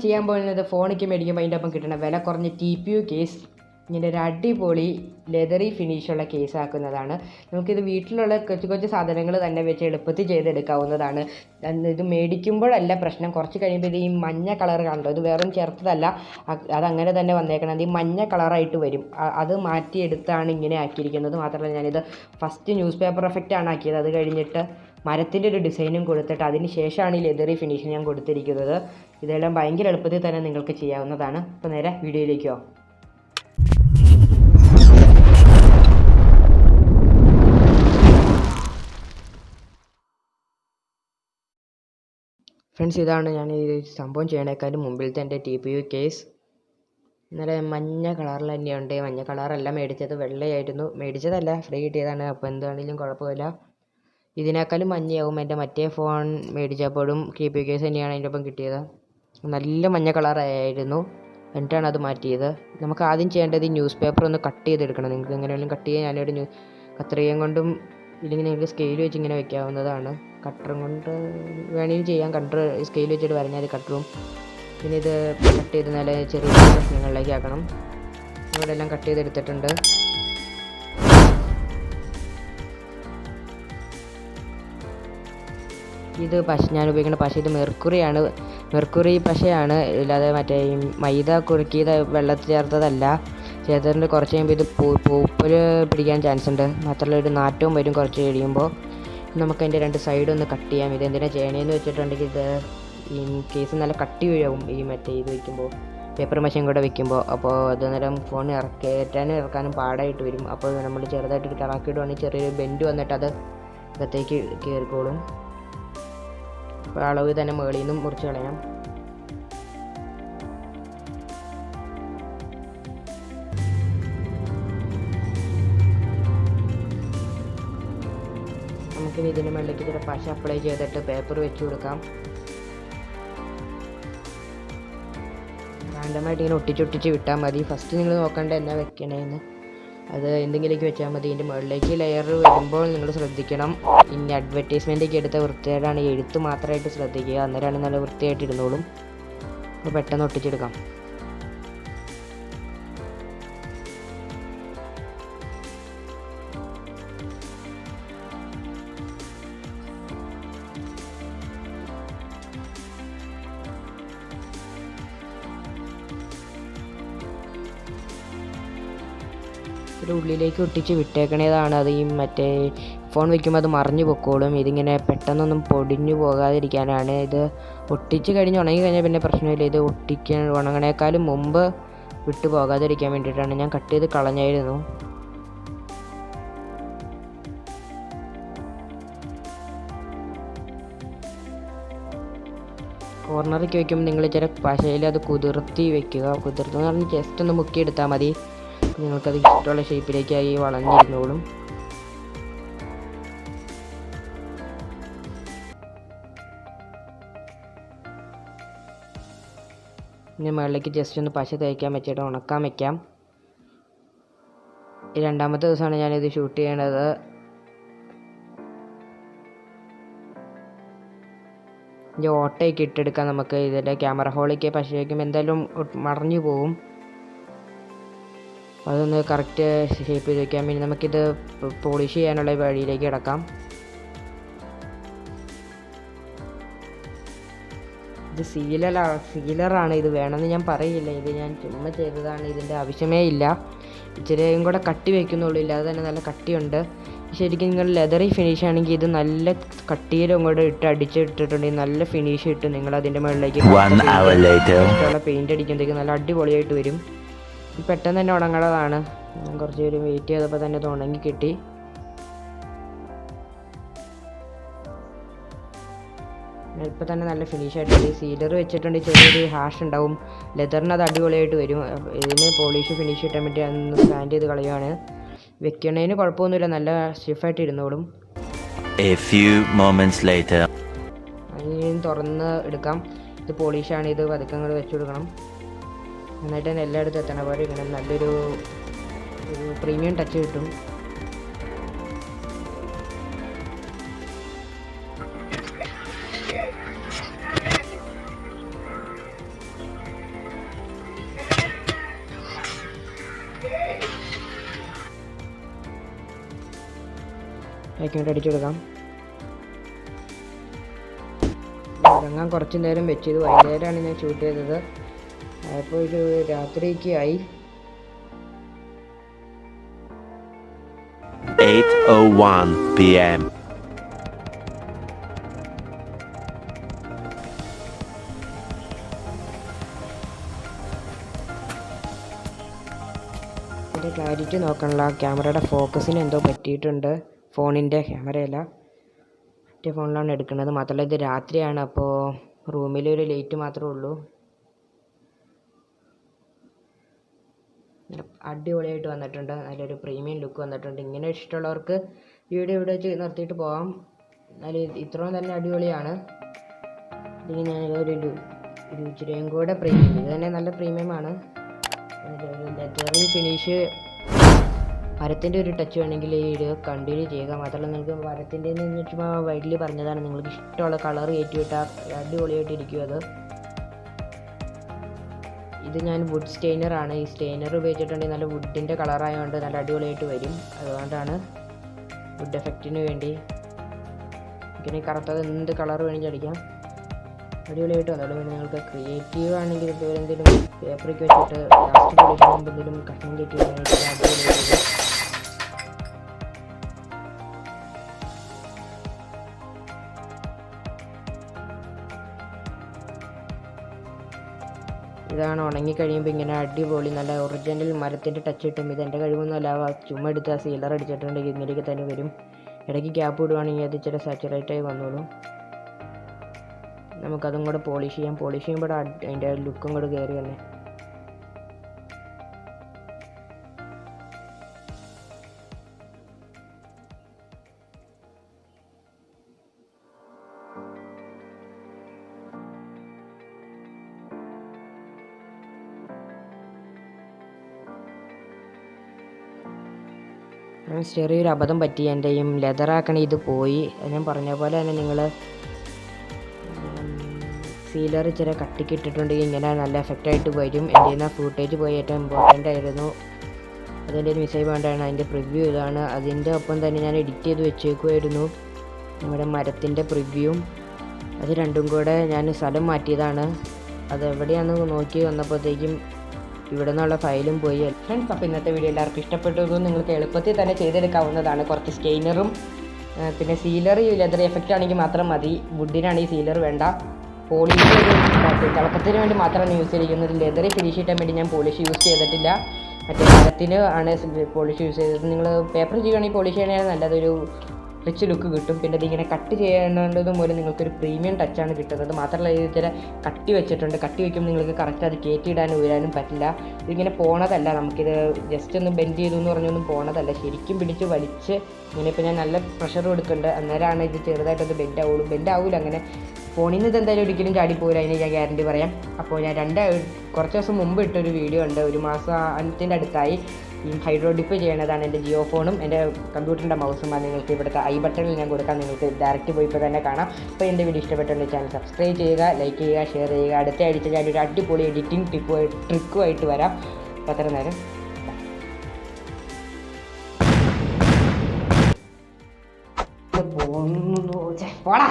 ചെയ്യാൻ പോകുന്നത് ഫോണിലേക്ക് മേടിക്കുമ്പോൾ അതിൻ്റെ ഒപ്പം കിട്ടണ വില കുറഞ്ഞ TPU കേസ് ഇങ്ങനെ ഒരു അടിപൊളി ലെതറി ഫിനിഷുള്ള കേസ് ആക്കുന്നതാണ്. നമുക്കിത് വീട്ടിലുള്ള കൊച്ചു കൊച്ചു സാധനങ്ങൾ തന്നെ വെച്ച് എളുപ്പത്തിൽ ചെയ്തെടുക്കാവുന്നതാണ്. ഇത് മേടിക്കുമ്പോഴല്ല പ്രശ്നം, കുറച്ച് കഴിയുമ്പോൾ ഇത് ഈ മഞ്ഞ കളർ കാണുമല്ലോ, ഇത് വേറൊന്നും ചേർത്തതല്ല, അതങ്ങനെ തന്നെ വന്നേക്കണത്. ഈ മഞ്ഞ കളറായിട്ട് വരും, അത് മാറ്റിയെടുത്താണ് ഇങ്ങനെ ആക്കിയിരിക്കുന്നത്. മാത്രമല്ല ഞാനിത് ഫസ്റ്റ് ന്യൂസ് പേപ്പർ എഫക്റ്റാണ് ആക്കിയത്. അത് കഴിഞ്ഞിട്ട് മരത്തിൻ്റെ ഒരു ഡിസൈനും കൊടുത്തിട്ട് അതിന് ശേഷമാണ് ഈ ലെതറി ഫിനിഷ് ഞാൻ കൊടുത്തിരിക്കുന്നത്. ഇതെല്ലാം ഭയങ്കര എളുപ്പത്തിൽ തന്നെ നിങ്ങൾക്ക് ചെയ്യാവുന്നതാണ്. അപ്പോൾ നേരെ വീഡിയോയിലേക്കോ. ഫ്രണ്ട്സ്, ഇതാണ് ഞാൻ ഈ സംഭവം ചെയ്യണേക്കാളും മുമ്പിലത്തെ എൻ്റെ TPU കേസ്. ഇന്നലെ മഞ്ഞ കളറിൽ തന്നെയുണ്ട്. മഞ്ഞ കളറല്ല മേടിച്ചത്, വെള്ളയായിരുന്നു. മേടിച്ചതല്ല, ഫ്രീ കിട്ടിയതാണ്. അപ്പോൾ എന്താണെങ്കിലും കുഴപ്പമില്ല. ഇതിനേക്കാളും മഞ്ഞയാവും. എൻ്റെ മറ്റേ ഫോൺ മേടിച്ചപ്പോഴും TPU കേസ് തന്നെയാണ് അതിൻ്റെ ഒപ്പം കിട്ടിയത്. നല്ല മഞ്ഞ കളറായിരുന്നു, എന്നിട്ടാണ് അത് മാറ്റിയത്. നമുക്ക് ആദ്യം ചെയ്യേണ്ടത് ഈ ന്യൂസ് പേപ്പർ ഒന്ന് കട്ട് ചെയ്തെടുക്കണം. നിങ്ങൾക്ക് എങ്ങനെയാണെങ്കിലും കട്ട് ചെയ്യാൻ ഞാനൊരു കത്രികയും കൊണ്ടും ഇല്ലെങ്കിൽ നിങ്ങൾക്ക് സ്കെയിൽ വെച്ച് ഇങ്ങനെ വെക്കാവുന്നതാണ്. കട്ടറും കൊണ്ട് വേണമെങ്കിൽ ചെയ്യാം. സ്കെയിൽ വെച്ചിട്ട് വരഞ്ഞാൽ കട്ടറും. പിന്നെ ഇത് കട്ട് ചെയ്ത് നല്ല ചെറിയ കഷ്ണങ്ങളിലേക്ക് ആക്കണം. ഇവിടെ എല്ലാം കട്ട് ചെയ്തെടുത്തിട്ടുണ്ട്. ഇത് ഞാൻ ഉപയോഗിക്കുന്ന പശ ഇത് മെർക്കുറി പശയാണ്. ഇല്ലാതെ മറ്റേ ഈ മൈദ കുറുക്കിയത് വെള്ളത്തിൽ ചേർത്തിട്ട് കുറച്ച് കഴിയുമ്പോൾ ഇത് പൂപ്പൽ പിടിക്കാൻ ചാൻസ് ഉണ്ട്. മാത്രമല്ല ഒരു നാറ്റവും വരും കുറച്ച് കഴിയുമ്പോൾ. നമുക്ക് അതിൻ്റെ രണ്ട് സൈഡ് ഒന്ന് കട്ട് ചെയ്യാം. ഇത് എന്തിനാണ് ചെയ്യണേന്ന് വെച്ചിട്ടുണ്ടെങ്കിൽ ഇത് ഈ കേസ് നല്ല കട്ടി വീഴാവും ഈ മറ്റേ ഇത് വയ്ക്കുമ്പോൾ, പേപ്പർ മഷീൻ കൂടെ വെക്കുമ്പോൾ. അപ്പോൾ അത് നേരം ഫോൺ ഇറക്കാനും പാടായിട്ട് വരും. അപ്പോൾ നമ്മൾ ചെറുതായിട്ട് കറക്കിയിടുവാണെങ്കിൽ ചെറിയൊരു ബെൻഡ് വന്നിട്ട് അത് അകത്തേക്ക് കയറിക്കോളും. അപ്പോൾ അളവ് തന്നെ മുകളിൽ നിന്നും മുറിച്ച് കളയാം. നമുക്കിനി ഇതിന് മുകളിലേക്ക് ചില പശ അപ്ലൈ ചെയ്തിട്ട് പേപ്പർ വെച്ച് കൊടുക്കാം. റാൻഡമായിട്ട് ഇങ്ങനെ ഒട്ടിച്ചൊട്ടിച്ച് വിട്ടാൽ മതി. ഫസ്റ്റ് നിങ്ങൾ നോക്കേണ്ട എന്നാ വെക്കണേന്ന്, അത് എന്തെങ്കിലേക്ക് വെച്ചാൽ മതി. ഇതിൻ്റെ മുകളിലേക്ക് ലെയർ വരുമ്പോൾ നിങ്ങൾ ശ്രദ്ധിക്കണം. ഇനി അഡ്വർടൈസ്മെൻറ്റൊക്കെ എടുത്ത വൃത്തിയായിട്ടാണ്, എഴുത്ത് മാത്രമായിട്ട് ശ്രദ്ധിക്കുക, അന്നേരമാണ് നല്ല വൃത്തിയായിട്ട് ഇരുന്നോളും. അപ്പോൾ പെട്ടെന്ന് ഒട്ടിച്ചെടുക്കാം. ഉള്ളിലേക്ക് ഒട്ടിച്ച് വിട്ടേക്കണതാണ്. അത് ഈ മറ്റേ ഫോൺ വയ്ക്കുമ്പോൾ അത് മറിഞ്ഞു പൊക്കോളും. ഇതിങ്ങനെ പെട്ടെന്നൊന്നും പൊടിഞ്ഞു പോകാതിരിക്കാനാണ്. ഇത് ഒട്ടിച്ച് കഴിഞ്ഞ് ഉണങ്ങി കഴിഞ്ഞാൽ പിന്നെ പ്രശ്നമില്ല. ഇത് ഉണങ്ങണേക്കാളും മുമ്പ് വിട്ടു പോകാതിരിക്കാൻ വേണ്ടിയിട്ടാണ്. ഞാൻ കട്ട് ചെയ്ത് കളഞ്ഞായിരുന്നു. കോർണറിലേക്ക് വയ്ക്കുമ്പോൾ നിങ്ങൾ ചില പശയിൽ അത് കുതിർത്തി വെക്കുക. കുതിർത്തെന്ന് പറഞ്ഞാൽ ജസ്റ്റ് ഒന്ന് മുക്കിയെടുത്താൽ മതി. നിങ്ങൾക്കത് ഇഷ്ടമുള്ള ഷേപ്പിലേക്കായി വളഞ്ഞിരുന്നോളും. പിന്നെ മുകളിലേക്ക് ജസ്റ്റ് ഒന്ന് പശ തേക്കാൻ വെച്ചിട്ട് ഉണക്കാൻ വയ്ക്കാം. ഈ രണ്ടാമത്തെ ദിവസമാണ് ഞാനിത് ഷൂട്ട് ചെയ്യണത്. ഈ ഓട്ടയൊക്കെ ഇട്ടെടുക്കാം നമുക്ക്. ഇതിൻ്റെ ക്യാമറ ഹോളിലേക്ക് പശ വയ്ക്കുമ്പോൾ എന്തായാലും മറിഞ്ഞു പോകും. അതൊന്ന് കറക്റ്റ് ഷേപ്പ് ചെയ്ത് വയ്ക്കാം. പിന്നെ നമുക്കിത് പോളിഷ് ചെയ്യാനുള്ള വഴിയിലേക്ക് കിടക്കാം. ഇത് സീലറാണ്. ഇത് വേണമെന്ന് ഞാൻ പറയില്ല, ഇത് ഞാൻ ചുമ്മാ ചെയ്തതാണ്. ഇതിൻ്റെ ആവശ്യമേ ഇല്ല. ഇച്ചിരിയും കൂടെ കട്ടി വയ്ക്കുന്നുള്ളൂ, ഇല്ലാതെ തന്നെ നല്ല കട്ടിയുണ്ട്. ശരിക്കും നിങ്ങൾ ലെതറി ഫിനിഷ് ആണെങ്കിൽ ഇത് നല്ല കട്ടിയിലും കൂടെ അടിച്ചിട്ടിട്ടുണ്ടെങ്കിൽ നല്ല ഫിനിഷ് ഇട്ട് നിങ്ങൾ അതിൻ്റെ മുകളിലേക്ക് പെയിൻ്റ് അടിക്കുമ്പോഴത്തേക്ക് നല്ല അടിപൊളിയായിട്ട് വരും. പെട്ടെന്ന് തന്നെ ഉണങ്ങുന്നതാണ്. ഞാൻ കുറച്ച് പേര് വെയിറ്റ് ചെയ്തപ്പോൾ തന്നെ ഇത് ഉണങ്ങി കിട്ടി. ഇപ്പം തന്നെ നല്ല ഫിനിഷായിട്ടുണ്ട്. സീലർ വെച്ചിട്ടുണ്ടെങ്കിൽ ചെറിയൊരു ഹാഷ് ഉണ്ടാവും. ലെതറിന് അത് അടിപൊളിയായിട്ട് വരും. ഇതിന് പോളിഷ് ഫിനിഷ് കിട്ടാൻ വേണ്ടി അതൊന്ന് സ്റ്റാൻഡ് ചെയ്ത് കളയുവാണ്. വെക്കണതിന് കുഴപ്പമൊന്നുമില്ല, നല്ല സ്റ്റിഫായിട്ട് ഇരുന്നോളും. അതിന് തുറന്ന് എടുക്കാം. ഇത് പോളിഷാണ്. ഇത് പതുക്കങ്ങൾ വെച്ച് കൊടുക്കണം. എന്നിട്ട് തന്നെ എല്ലായിടത്തും എത്തണ പോലെ ഇങ്ങനെ നല്ലൊരു പ്രീമിയം ടച്ച് കിട്ടും. ഇങ്ങോട്ട് അടിച്ചു കൊടുക്കാം. ഇറങ്ങാൻ കുറച്ച് നേരം വെച്ച്. ഇത് വൈകുന്നേരമാണ് ഞാൻ ഷൂട്ട് ചെയ്തത്. അപ്പോൾ ഒരു രാത്രിക്ക് ആയി. 8:01 p.m. ഇതിൻ്റെ ക്ലാരിറ്റി നോക്കണല്ലോ. ക്യാമറയുടെ ഫോക്കസിന് എന്തോ പറ്റിയിട്ടുണ്ട്. ഫോണിൻ്റെ ക്യാമറയല്ല, മറ്റേ ഫോണിലാണ് എടുക്കുന്നത്. മാത്രമല്ല ഇത് രാത്രിയാണ്, അപ്പോൾ റൂമിലൊരു ലൈറ്റ് മാത്രമേ ഉള്ളൂ. അടിപൊളിയായിട്ട് വന്നിട്ടുണ്ട്. നല്ലൊരു പ്രീമിയം ലുക്ക് വന്നിട്ടുണ്ട്. ഇങ്ങനെ ഇഷ്ടമുള്ളവർക്ക് വീഡിയോ ഇവിടെ വെച്ച് നിർത്തിയിട്ട് പോകാം. എന്നാലും ഇത്രയും തന്നെ അടിപൊളിയാണ്. ഇതിന് ഞാനൊരു ഇച്ചിരിയും കൂടെ പ്രീമിയം, ഇത് തന്നെ നല്ല പ്രീമിയമാണ്. ലെതറി ഫിനിഷ്, മരത്തിൻ്റെ ഒരു ടച്ച് വേണമെങ്കിൽ ഈ ഇത് കണ്ടിന്യൂ ചെയ്യുക. മാത്രമല്ല നിങ്ങൾക്ക് മരത്തിൻ്റെ ചുമ്മാ വൈഡിൽ പറഞ്ഞതാണ്. നിങ്ങൾക്ക് ഇഷ്ടമുള്ള കളർ കയറ്റിവിട്ടാൽ അടിപൊളിയായിട്ട് ഇരിക്കും അത്. ഇത് ഞാൻ വുഡ് സ്റ്റെയിനറാണ്. ഈ സ്റ്റെയിനർ ഉപയോഗിച്ചിട്ടുണ്ടെങ്കിൽ നല്ല വുഡിൻ്റെ കളറായതുകൊണ്ട് നല്ല അടിപൊളിയായിട്ട് വരും. അതുകൊണ്ടാണ് വുഡ് എഫക്റ്റിന് വേണ്ടി. ഇങ്ങനെ കറുത്തത് എന്ത് കളർ വേണമെങ്കിൽ അടിക്കാം, അടിപൊളിയായിട്ട് വന്നോളൂ. പിന്നെ നിങ്ങൾക്ക് ക്രിയേറ്റീവ് ആണെങ്കിൽ ഇതുപോലെ എന്തെങ്കിലും പേപ്പറിക്ക് വെച്ചിട്ട് ലാസ്റ്റ് പൊളിക്കാൻ മുമ്പ് എന്തെങ്കിലും കഷ്ണം കയറ്റി അടിപൊളിയായിട്ട്. ഇതാണ് ഉണങ്ങിക്കഴിയുമ്പോൾ ഇങ്ങനെ അടിപൊളി നല്ല ഒറിജിനൽ മരത്തിൻ്റെ ടച്ച് കിട്ടും. ഇത് എൻ്റെ കഴിവൊന്നുമല്ല, ചുമ്മാ എടുത്ത് ആ സീലർ അടിച്ചിട്ടുണ്ടെങ്കിൽ ഇങ്ങനെയൊക്കെ തന്നെ വരും. ഇടയ്ക്ക് ഗ്യാപ്പ് ഇടുവാണെങ്കിൽ അത് ഇച്ചിരി സാച്ചുറേറ്റായി വന്നോളൂ. നമുക്കതും കൂടെ പോളിഷ് ചെയ്യാം. പോളിഷ് ചെയ്യുമ്പോൾ അതിൻ്റെ ലുക്കും കൂടെ കയറി തന്നെ. ചെറിയൊരു അബദ്ധം പറ്റി. എൻ്റെ ഈ ലെതറാക്കണ ഇത് പോയി. ഞാൻ പറഞ്ഞ പോലെ തന്നെ നിങ്ങൾ സീലർ ഇച്ചിരി കട്ടിക്ക് ഇട്ടിട്ടുണ്ടെങ്കിൽ ഇങ്ങനെ നല്ല എഫക്റ്റായിട്ട് വരും. എൻ്റെ നിന്ന് ഫൂട്ടേജ് പോയി ഏറ്റവും ഇമ്പോർട്ടൻ്റ് ആയിരുന്നു. അതിൻ്റെ ഒരു മിസ്സേജ് വേണ്ടാണ്. അതിൻ്റെ പ്രിവ്യൂ ഇതാണ്. അതിൻ്റെ ഒപ്പം തന്നെ ഞാൻ എഡിറ്റ് ചെയ്ത് വെച്ചേക്കുമായിരുന്നു നമ്മുടെ മരത്തിൻ്റെ പ്രിവ്യൂവും. അത് രണ്ടും കൂടെ ഞാൻ സ്ഥലം മാറ്റിയതാണ്. അതെവിടെയാണെന്ന് നോക്കി വന്നപ്പോഴത്തേക്കും ഇവിടെ നിന്നുള്ള ഫയലും പോയി. ഫ്രണ്ട്സ്, അപ്പോൾ ഇന്നത്തെ വീഡിയോ എല്ലാവർക്കും ഇഷ്ടപ്പെട്ടതും നിങ്ങൾക്ക് എളുപ്പത്തിൽ തന്നെ ചെയ്തെടുക്കാവുന്നതാണ്. കുറച്ച് സ്റ്റെയിനറും പിന്നെ സീലർ ലെതർ എഫക്റ്റ് ആണെങ്കിൽ മാത്രം മതി. വുഡിനാണെങ്കിൽ സീലർ വേണ്ട. പോളിഷ് തിളക്കത്തിന് വേണ്ടി മാത്രമാണ് യൂസ് ചെയ്തിരിക്കുന്നത്. ലെതറി ഫിനിഷ് കിട്ടാൻ വേണ്ടി ഞാൻ പോളിഷ് യൂസ് ചെയ്തിട്ടില്ല. മറ്റേ മരത്തിന് ആണ് പോളിഷ് യൂസ് ചെയ്തത്. നിങ്ങൾ പേപ്പർ ചെയ്യുകയാണെങ്കിൽ പോളിഷ് ചെയ്യണമെങ്കിൽ നല്ലതൊരു റിച്ച് ലുക്ക് കിട്ടും. പിന്നെ ഇതിങ്ങനെ കട്ട് ചെയ്യേണ്ടതും മൂലം നിങ്ങൾക്കൊരു പ്രീമിയം ടച്ചാണ് കിട്ടുന്നത്. മാത്രമല്ല ഇത് ഇച്ചിരി കട്ടി വെച്ചിട്ടുണ്ട്. കട്ടി വയ്ക്കുമ്പോൾ നിങ്ങൾക്ക് കറക്റ്റ് അത് കയറ്റിയിടാനും ഉയരാനും പറ്റില്ല. ഇതിങ്ങനെ പോണതല്ല. നമുക്കിത് ജസ്റ്റ് ഒന്ന് ബെൻഡ് ചെയ്തു എന്ന് പറഞ്ഞൊന്നും പോണതല്ല. ശരിക്കും പിടിച്ച് വലിച്ച് ഇങ്ങനെ ഇപ്പോൾ ഞാൻ നല്ല പ്രഷർ കൊടുക്കുന്നുണ്ട്. അന്നേരമാണ് ഇത് ചെറുതായിട്ടൊന്ന് ബെൻഡ് ആവുള്ളൂ. ബെൻഡ് ആവില്ല അങ്ങനെ. ഫോണിൽ നിന്ന് ഇതെന്തായാലും ഒരിക്കലും ചാടിപ്പോയില്ല, അതിന് ഞാൻ ഗ്യാരണ്ടി പറയാം. അപ്പോൾ ഞാൻ കുറച്ച് ദിവസം മുമ്പ് ഇട്ടൊരു വീഡിയോ ഉണ്ട്. ഒരു മാസത്തിൻ്റെ അടുത്തായി ഈ ഹൈഡ്രോ ഡിപ്പ് ചെയ്യണതാണ്. എൻ്റെ ജിയോ ഫോണും എൻ്റെ കമ്പ്യൂട്ടറിൻ്റെ മൗസും. അത് നിങ്ങൾക്ക് ഇവിടുത്തെ ഐ ബട്ടണിൽ ഞാൻ കൊടുക്കാം. നിങ്ങൾക്ക് ഡയറക്റ്റ് പോയി ഇപ്പോൾ തന്നെ കാണാം. അപ്പോൾ എൻ്റെ വീഡിയോ ഇഷ്ടപ്പെട്ടുണ്ടെങ്കിൽ ചാനൽ സബ്സ്ക്രൈബ് ചെയ്യുക, ലൈക്ക് ചെയ്യുക, ഷെയർ ചെയ്യുക. അടുത്ത ആഴ്ച ഞാനൊരു അടിപൊളി എഡിറ്റിംഗ് ട്രിക്കുമായിട്ട് വരാം. അപ്പോൾ അത്ര നേരം പോടാ.